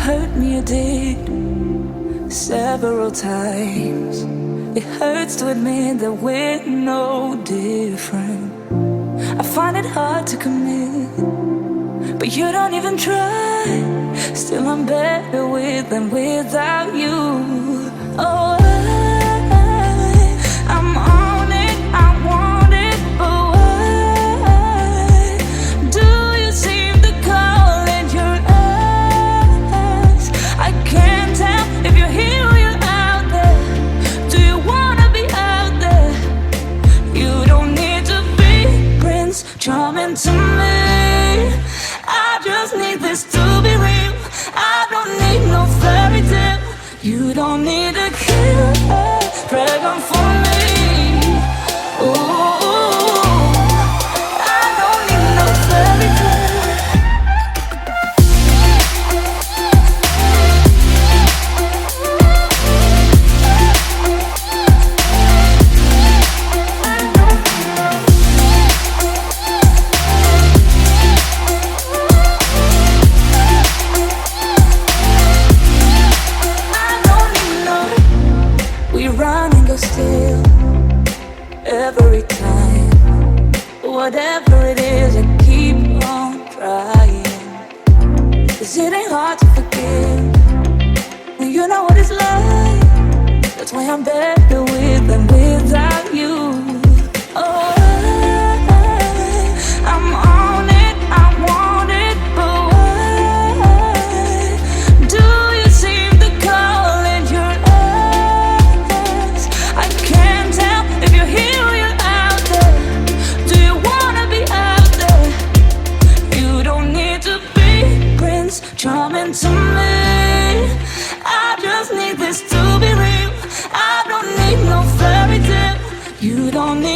hurt me, you did, several times. It hurts to admit that we're no different. I find it hard to commit, but you don't even try. Still I'm better with than without you. Oh, I'm on it, I want it, but why do you seem to call in your eyes? I can't tell if you're here or you're out there. Do you wanna be out there? You don't need to be Prince Charming to me. I just need this to be real. I don't need no fairy tale. You don't need to kill a dragon for me. Ooh, I don't need no fairy tale. Still, every time, whatever it is, I keep on trying. 'Cause it ain't hard to forgive when you know what it's like. That's why I'm better with than without you. Oh, I'm on it, I want it, but why do you seem to call in your eyes? I can't tell if you're here or you're out there. Do you wanna be out there? You don't need to be Prince Charming to me. I just need this to be real. I don't need no fairy tale. You don't need